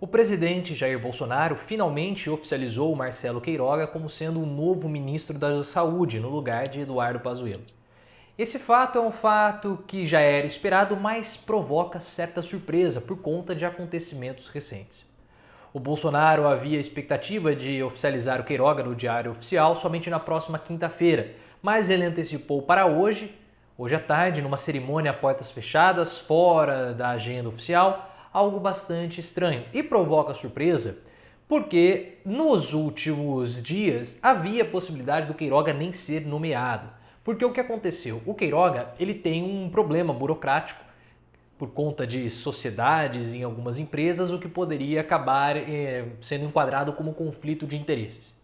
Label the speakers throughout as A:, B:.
A: O presidente Jair Bolsonaro finalmente oficializou o Marcelo Queiroga como sendo o novo ministro da Saúde, no lugar de Eduardo Pazuello. Esse fato é um fato que já era esperado, mas provoca certa surpresa por conta de acontecimentos recentes. O Bolsonaro havia expectativa de oficializar o Queiroga no Diário Oficial somente na próxima quinta-feira, mas ele antecipou para hoje à tarde, numa cerimônia a portas fechadas, fora da agenda oficial, algo bastante estranho e provoca surpresa porque nos últimos dias havia a possibilidade do Queiroga nem ser nomeado. Porque o que aconteceu? O Queiroga ele tem um problema burocrático por conta de sociedades em algumas empresas, o que poderia acabar sendo enquadrado como conflito de interesses.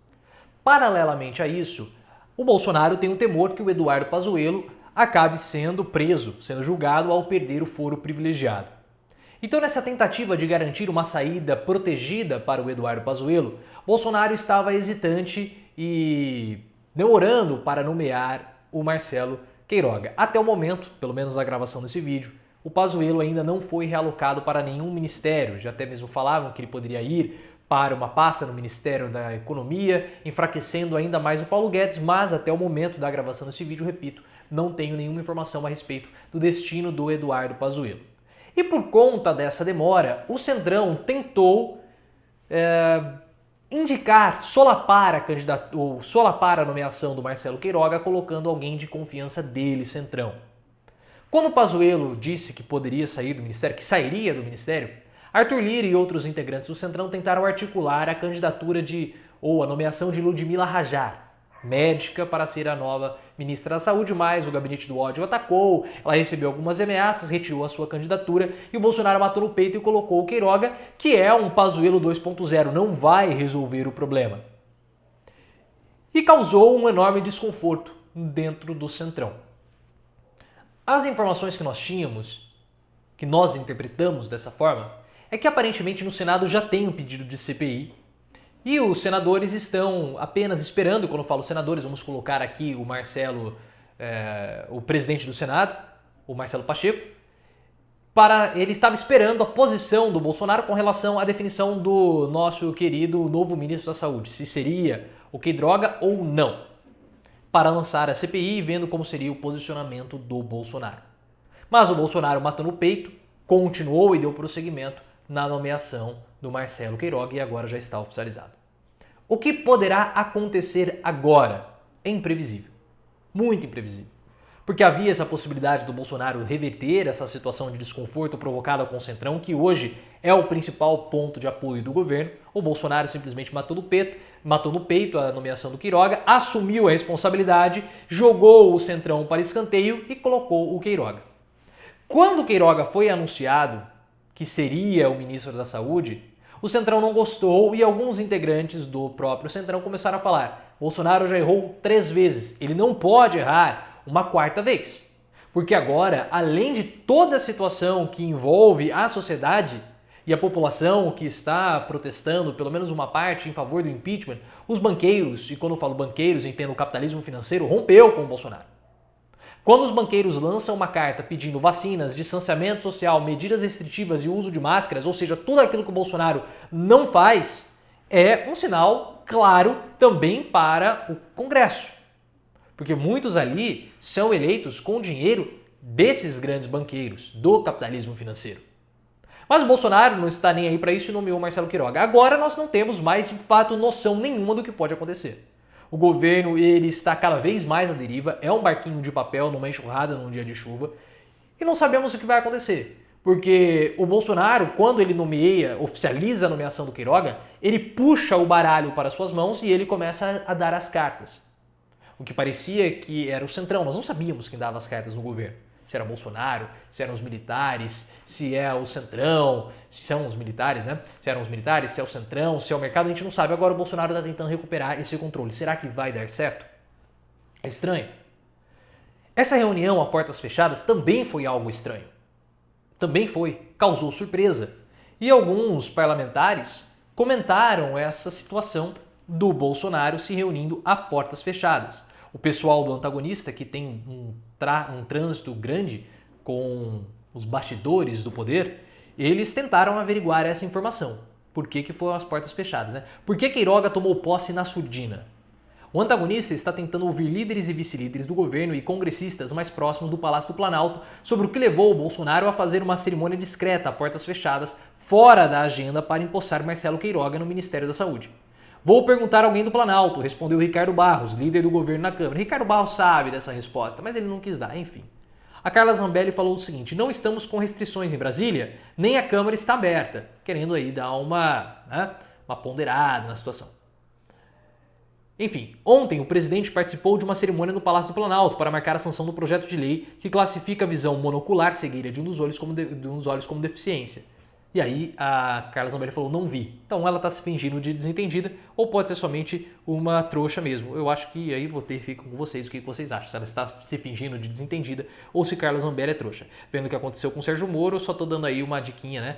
A: Paralelamente a isso, o Bolsonaro tem um temor que o Eduardo Pazuello acabe sendo preso, sendo julgado ao perder o foro privilegiado. Então, nessa tentativa de garantir uma saída protegida para o Eduardo Pazuello, Bolsonaro estava hesitante e demorando para nomear o Marcelo Queiroga. Até o momento, pelo menos na gravação desse vídeo, o Pazuello ainda não foi realocado para nenhum ministério. Já até mesmo falavam que ele poderia ir para uma pasta no Ministério da Economia, enfraquecendo ainda mais o Paulo Guedes, mas até o momento da gravação desse vídeo, repito, não tenho nenhuma informação a respeito do destino do Eduardo Pazuello. E por conta dessa demora, o Centrão tentou solapar a nomeação do Marcelo Queiroga, colocando alguém de confiança dele, Centrão. Quando o Pazuello disse que poderia sair do ministério, que sairia do ministério, Arthur Lira e outros integrantes do Centrão tentaram articular a candidatura ou a nomeação de Ludmila Rajar, médica, para ser a nova ministra da Saúde, mas o gabinete do ódio atacou, ela recebeu algumas ameaças, retirou a sua candidatura e o Bolsonaro matou no peito e colocou o Queiroga, que é um Pazuello 2.0, não vai resolver o problema. E causou um enorme desconforto dentro do Centrão. As informações que nós tínhamos, que nós interpretamos dessa forma, é que aparentemente no Senado já tem um pedido de CPI e os senadores estão apenas esperando. Quando eu falo senadores, vamos colocar aqui o Marcelo, o presidente do Senado, o Marcelo Pacheco, ele estava esperando a posição do Bolsonaro com relação à definição do nosso querido novo ministro da Saúde, se seria o Queiroga ou não, para lançar a CPI, vendo como seria o posicionamento do Bolsonaro. Mas o Bolsonaro matou no peito, continuou e deu prosseguimento na nomeação do Marcelo Queiroga e agora já está oficializado. O que poderá acontecer agora? É imprevisível, muito imprevisível. Porque havia essa possibilidade do Bolsonaro reverter essa situação de desconforto provocada com o Centrão, que hoje é o principal ponto de apoio do governo. O Bolsonaro simplesmente matou no peito a nomeação do Queiroga, assumiu a responsabilidade, jogou o Centrão para escanteio e colocou o Queiroga. Quando o Queiroga foi anunciado que seria o ministro da Saúde, o Centrão não gostou e alguns integrantes do próprio Centrão começaram a falar: Bolsonaro já errou 3 vezes, ele não pode errar uma 4ª vez. Porque agora, além de toda a situação que envolve a sociedade e a população que está protestando, pelo menos uma parte, em favor do impeachment, os banqueiros, e quando eu falo banqueiros, entendo o capitalismo financeiro, rompeu com o Bolsonaro. Quando os banqueiros lançam uma carta pedindo vacinas, distanciamento social, medidas restritivas e uso de máscaras, ou seja, tudo aquilo que o Bolsonaro não faz, é um sinal claro também para o Congresso. Porque muitos ali são eleitos com o dinheiro desses grandes banqueiros, do capitalismo financeiro. Mas o Bolsonaro não está nem aí para isso e nomeou Marcelo Queiroga. Agora nós não temos mais, de fato, noção nenhuma do que pode acontecer. O governo ele está cada vez mais à deriva, é um barquinho de papel numa enxurrada num dia de chuva e não sabemos o que vai acontecer. Porque o Bolsonaro, quando ele oficializa a nomeação do Queiroga, ele puxa o baralho para suas mãos e ele começa a dar as cartas. O que parecia que era o Centrão, nós não sabíamos quem dava as cartas no governo. Se era o Bolsonaro, se eram os militares, se é o Centrão, se são os militares, né? Se eram os militares, se é o Centrão, se é o mercado, a gente não sabe. Agora o Bolsonaro está tentando recuperar esse controle. Será que vai dar certo? É estranho. Essa reunião a portas fechadas também foi algo estranho. Também causou surpresa. E alguns parlamentares comentaram essa situação do Bolsonaro se reunindo a portas fechadas. O pessoal do antagonista, que tem um trânsito grande com os bastidores do poder, eles tentaram averiguar essa informação. Por que foram as portas fechadas, né? Por que Queiroga tomou posse na surdina? O antagonista está tentando ouvir líderes e vice-líderes do governo e congressistas mais próximos do Palácio do Planalto sobre o que levou o Bolsonaro a fazer uma cerimônia discreta a portas fechadas, fora da agenda, para empossar Marcelo Queiroga no Ministério da Saúde. Vou perguntar a alguém do Planalto, respondeu Ricardo Barros, líder do governo na Câmara. Ricardo Barros sabe dessa resposta, mas ele não quis dar, enfim. A Carla Zambelli falou o seguinte: não estamos com restrições em Brasília, nem a Câmara está aberta, querendo aí dar uma ponderada na situação. Enfim, ontem o presidente participou de uma cerimônia no Palácio do Planalto para marcar a sanção do projeto de lei que classifica a visão monocular cegueira de um dos olhos como deficiência. E aí a Carla Zambelli falou, não vi. Então ela está se fingindo de desentendida ou pode ser somente uma trouxa mesmo. Eu acho que aí fico com vocês o que vocês acham. Se ela está se fingindo de desentendida ou se Carla Zambelli é trouxa. Vendo o que aconteceu com o Sérgio Moro, eu só estou dando aí uma diquinha, né,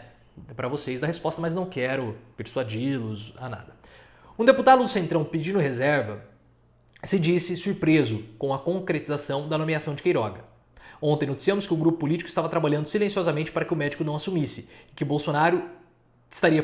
A: para vocês da resposta, mas não quero persuadi-los a nada. Um deputado do Centrão pedindo reserva se disse surpreso com a concretização da nomeação de Queiroga. Ontem noticiamos que o grupo político estava trabalhando silenciosamente para que o médico não assumisse e que Bolsonaro estaria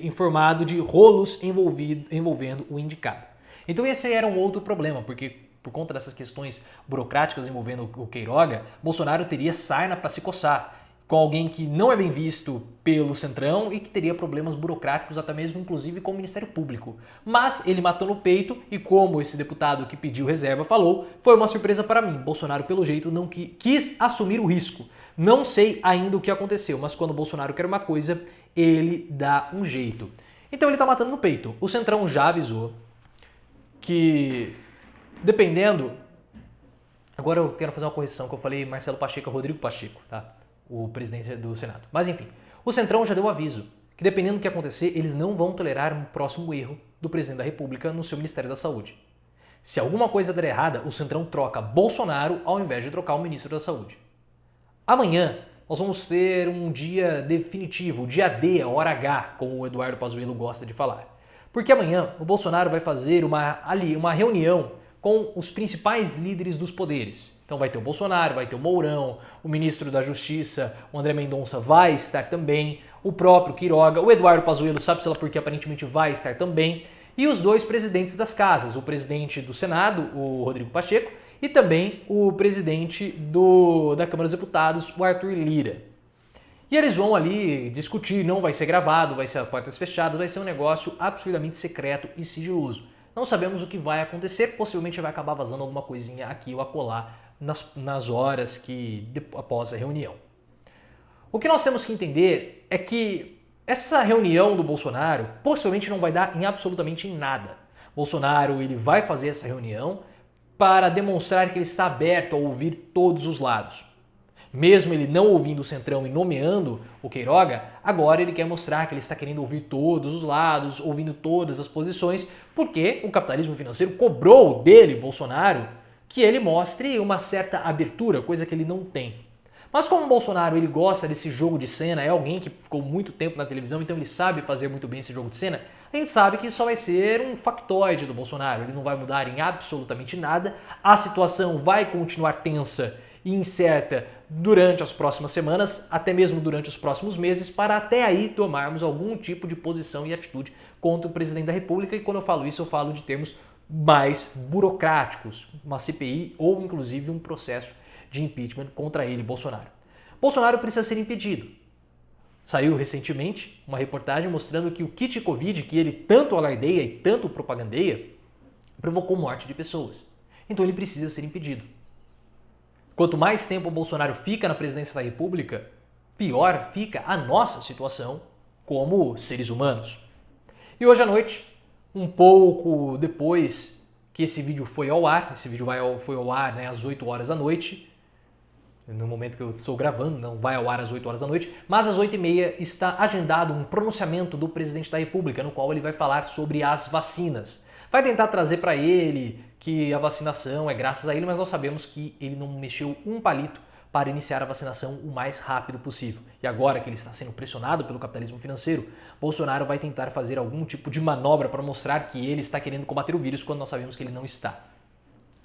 A: informado de rolos envolvendo o indicado. Então esse era um outro problema, porque por conta dessas questões burocráticas envolvendo o Queiroga, Bolsonaro teria sarna para se coçar com alguém que não é bem visto pelo Centrão e que teria problemas burocráticos, até mesmo inclusive com o Ministério Público. Mas ele matou no peito e, como esse deputado que pediu reserva falou, foi uma surpresa para mim. Bolsonaro, pelo jeito, não quis assumir o risco. Não sei ainda o que aconteceu, mas quando o Bolsonaro quer uma coisa, ele dá um jeito. Então ele tá matando no peito. O Centrão já avisou que, dependendo... Agora eu quero fazer uma correção, que eu falei Marcelo Pacheco, Rodrigo Pacheco, tá? O presidente do Senado. Mas enfim, o Centrão já deu aviso que dependendo do que acontecer, eles não vão tolerar um próximo erro do presidente da República no seu Ministério da Saúde. Se alguma coisa der errada, o Centrão troca Bolsonaro ao invés de trocar o ministro da Saúde. Amanhã nós vamos ter um dia definitivo, o dia D, a hora H, como o Eduardo Pazuello gosta de falar. Porque amanhã o Bolsonaro vai fazer uma reunião com os principais líderes dos poderes. Então vai ter o Bolsonaro, vai ter o Mourão, o ministro da Justiça, o André Mendonça vai estar também, o próprio Queiroga, o Eduardo Pazuello, sabe-se lá porque aparentemente vai estar também, e os dois presidentes das casas, o presidente do Senado, o Rodrigo Pacheco, e também o presidente da Câmara dos Deputados, o Arthur Lira. E eles vão ali discutir, não vai ser gravado, vai ser a portas fechadas, vai ser um negócio absurdamente secreto e sigiloso. Não sabemos o que vai acontecer, possivelmente vai acabar vazando alguma coisinha aqui ou acolá nas horas após a reunião. O que nós temos que entender é que essa reunião do Bolsonaro possivelmente não vai dar em absolutamente nada. Bolsonaro ele vai fazer essa reunião para demonstrar que ele está aberto a ouvir todos os lados. Mesmo ele não ouvindo o Centrão e nomeando o Queiroga, agora ele quer mostrar que ele está querendo ouvir todos os lados, ouvindo todas as posições, porque o capitalismo financeiro cobrou dele, Bolsonaro, que ele mostre uma certa abertura, coisa que ele não tem. Mas como o Bolsonaro ele gosta desse jogo de cena, é alguém que ficou muito tempo na televisão, então ele sabe fazer muito bem esse jogo de cena, a gente sabe que só vai ser um factoide do Bolsonaro, ele não vai mudar em absolutamente nada, a situação vai continuar tensa e incerta durante as próximas semanas, até mesmo durante os próximos meses, para até aí tomarmos algum tipo de posição e atitude contra o presidente da República. E quando eu falo isso, eu falo de termos mais burocráticos, uma CPI ou inclusive um processo de impeachment contra ele, Bolsonaro. Bolsonaro precisa ser impedido. Saiu recentemente uma reportagem mostrando que o kit Covid, que ele tanto alardeia e tanto propagandeia, provocou morte de pessoas. Então ele precisa ser impedido. Quanto mais tempo o Bolsonaro fica na presidência da República, pior fica a nossa situação como seres humanos. E hoje à noite, um pouco depois que esse vídeo foi ao ar, foi ao ar, né, às 8 horas da noite, no momento que eu estou gravando, não vai ao ar às 8 horas da noite, mas às 8h30 está agendado um pronunciamento do presidente da República, no qual ele vai falar sobre as vacinas. Vai tentar trazer para ele que a vacinação é graças a ele, mas nós sabemos que ele não mexeu um palito para iniciar a vacinação o mais rápido possível. E agora que ele está sendo pressionado pelo capitalismo financeiro, Bolsonaro vai tentar fazer algum tipo de manobra para mostrar que ele está querendo combater o vírus quando nós sabemos que ele não está.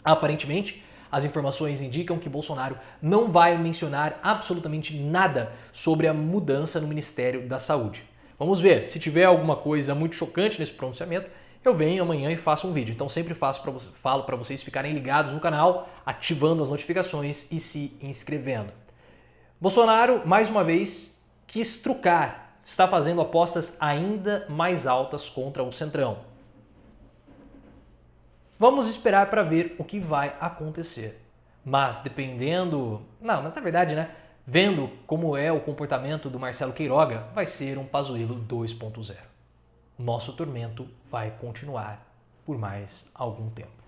A: Aparentemente, as informações indicam que Bolsonaro não vai mencionar absolutamente nada sobre a mudança no Ministério da Saúde. Vamos ver, se tiver alguma coisa muito chocante nesse pronunciamento, eu venho amanhã e faço um vídeo. Então sempre falo para vocês ficarem ligados no canal, ativando as notificações e se inscrevendo. Bolsonaro, mais uma vez, quis trucar, está fazendo apostas ainda mais altas contra o Centrão. Vamos esperar para ver o que vai acontecer. Mas dependendo... Não, na verdade, né? Vendo como é o comportamento do Marcelo Queiroga, vai ser um Pazuello 2.0. Nosso tormento vai continuar por mais algum tempo.